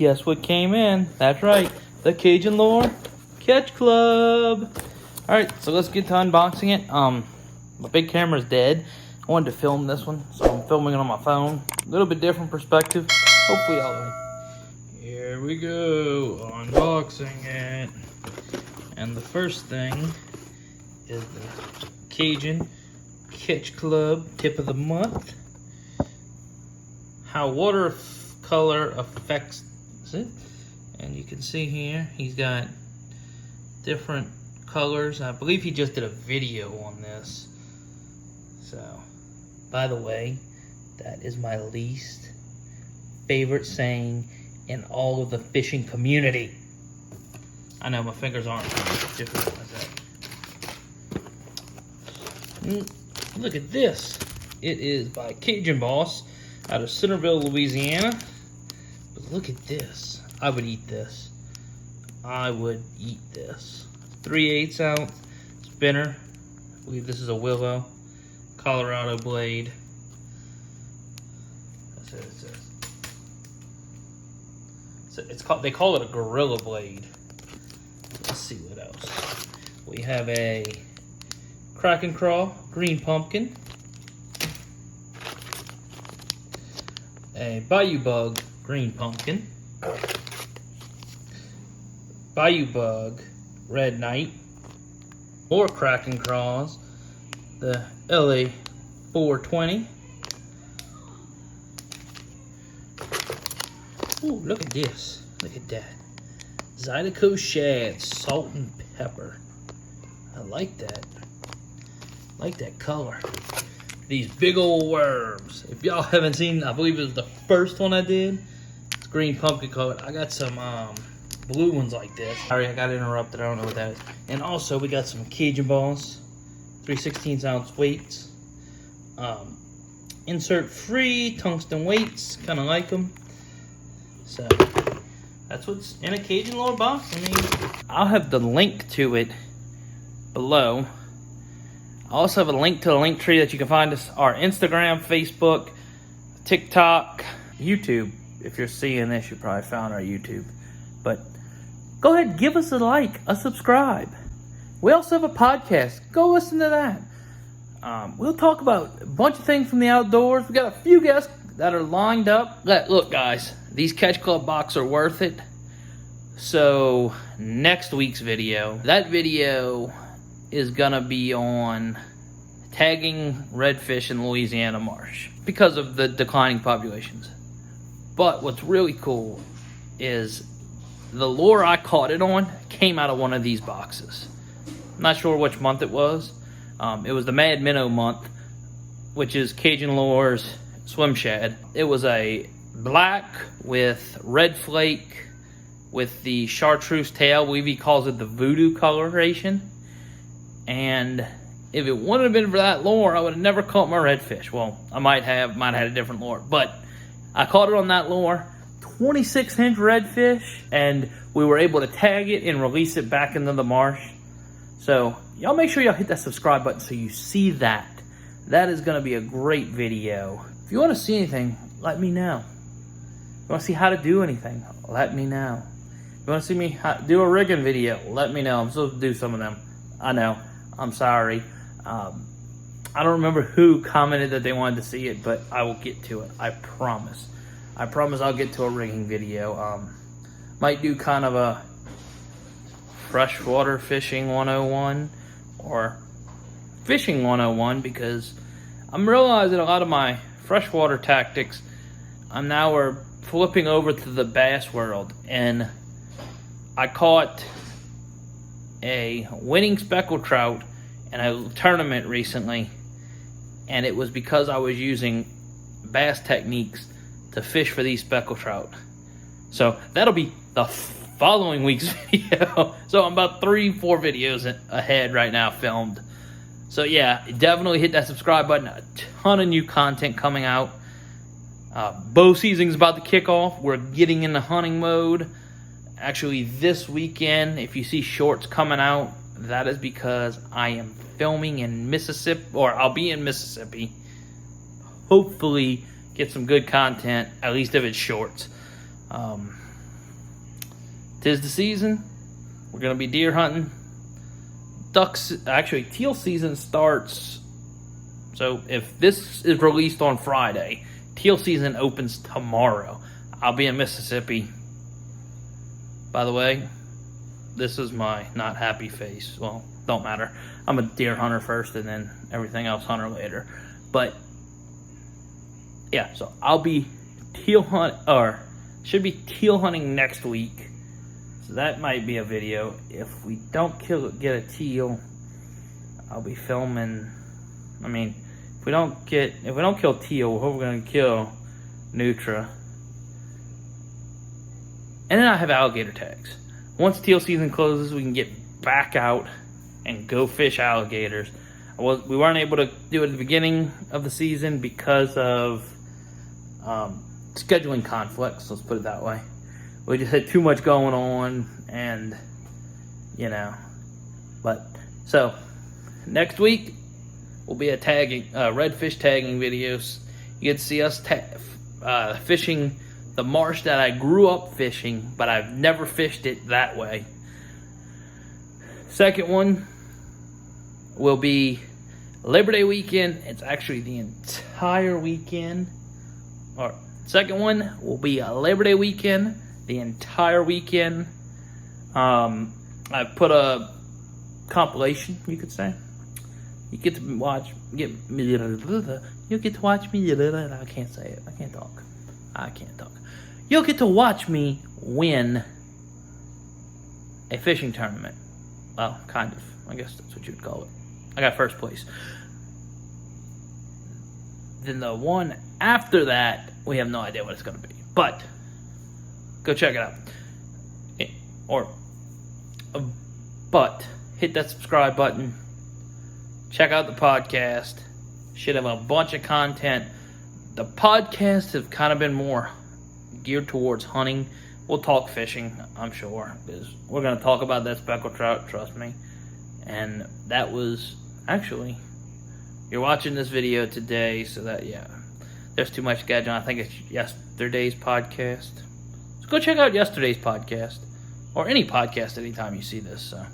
guess what came in? That's right, the Cajun Lures Catch Club. Alright, so let's get to unboxing it. My big camera's dead. I wanted to film this one, so I'm filming it on my phone. A little bit different perspective. Hopefully y'all like. Here we go, unboxing it. And the first thing is the Cajun Catch Club tip of the month. How watercolor affects it. And you can see here, he's got different colors. I believe he just did a video on this. So, by the way, that is my least favorite saying in all of the fishing community. I know my fingers aren't difficult as that. Look at this. It is by Cajun Boss out of Centerville, Louisiana. But look at this. I would eat this. I would eat this. 3/8 ounce spinner. I believe this is a Willow Colorado blade. That's what it says. So it's called, they call it a Gorilla blade. Let's see what else. We have a Kraken Crawl green pumpkin, a Bayou Bug green pumpkin, Bayou Bug red night, more Kraken Crawls, the LA 420. Ooh, look at this. Look at that. Zydeco shad, salt and pepper. I like that. I like that color. These big old worms. If y'all haven't seen, I believe it was the first one I did. It's green pumpkin colored. I got some blue ones like this. Sorry, I got interrupted. I don't know what that is. And also, we got some Cajun Balls. 3/16 ounce weights. Insert free tungsten weights. Kind of like them. So, that's what's in a Cajun Lure box. I mean, I'll have the link to it below. I also have a link to the Linktree that you can find us, our Instagram, Facebook, TikTok, YouTube. If you're seeing this, you probably found our YouTube. But go ahead, give us a like, a subscribe. We also have a podcast. Go listen to that. We'll talk about a bunch of things from the outdoors. We got a few guests that are lined up. Look, guys, these Catch Club boxes are worth it. So next week's video, that video is gonna be on tagging redfish in Louisiana marsh because of the declining populations. But what's really cool is the lure I caught it on came out of one of these boxes. I'm not sure which month it was. It was the Mad Minnow month, which is Cajun Lures Swim Shad. It was a black with red flake with the chartreuse tail. I believe he calls it the voodoo coloration. And if it wouldn't have been for that lure, I would have never caught my redfish. Well, I might have had a different lure, but I caught it on that lure. 26-inch redfish, and we were able to tag it and release it back into the marsh. So y'all make sure y'all hit that subscribe button so you see that. That is going to be a great video. If you want to see anything, let me know. If you want to see how to do anything, let me know. If you want to see me do a rigging video, let me know. I'm supposed to do some of them. I know. I'm sorry. I don't remember who commented that they wanted to see it, but I will get to it. I promise. I promise I'll get to a rigging video. Might do kind of a freshwater fishing 101 or fishing 101 because I'm realizing a lot of my freshwater tactics I'm now flipping over to the bass world. And I caught a winning speckled trout in a tournament recently, and it was because I was using bass techniques to fish for these speckled trout. So that'll be the following week's video. So I'm about 3-4 videos ahead right now filmed. So yeah, definitely hit that subscribe button. A ton of new content coming out. Bow season's about to kick off. We're getting into hunting mode. Actually, this weekend, if you see shorts coming out, that is because I am filming in Mississippi, or I'll be in Mississippi. Hopefully get some good content, at least if it's shorts. 'Tis the season. We're going to be deer hunting. Actually, teal season starts. So if this is released on Friday, teal season opens tomorrow. I'll be in Mississippi. By the way, this is my not happy face. Well, don't matter. I'm a deer hunter first and then everything else hunter later. But yeah, so I'll be teal should be teal hunting next week. So that might be a video. If we don't get a teal, I'll be filming. I mean, if we don't kill teal, we're gonna kill nutria. And then I have alligator tags. Once teal season closes, we can get back out and go fish alligators. We weren't able to do it at the beginning of the season because of scheduling conflicts, let's put it that way. We just had too much going on, and but so next week will be a redfish tagging videos. You get to see us fishing the marsh that I grew up fishing, but I've never fished it that way. Second one will be Labor Day weekend. It's actually the entire weekend. Or second one will be a Labor Day weekend, the entire weekend. I put a compilation, you could say. You get to watch me. I can't say it. I can't talk. You'll get to watch me win a fishing tournament. Well, kind of. I guess that's what you would call it. I got first place. Then the one after that, we have no idea what it's going to be. But go check it out. But hit that subscribe button. Check out the podcast. Should have a bunch of content. The podcasts have kind of been more geared towards hunting. We'll talk fishing, I'm sure, because we're going to talk about that speckled trout, trust me. And that was actually, you're watching this video today, so that, yeah, there's too much gadget. I think it's yesterday's podcast. So go check out yesterday's podcast, or any podcast anytime you see this. So.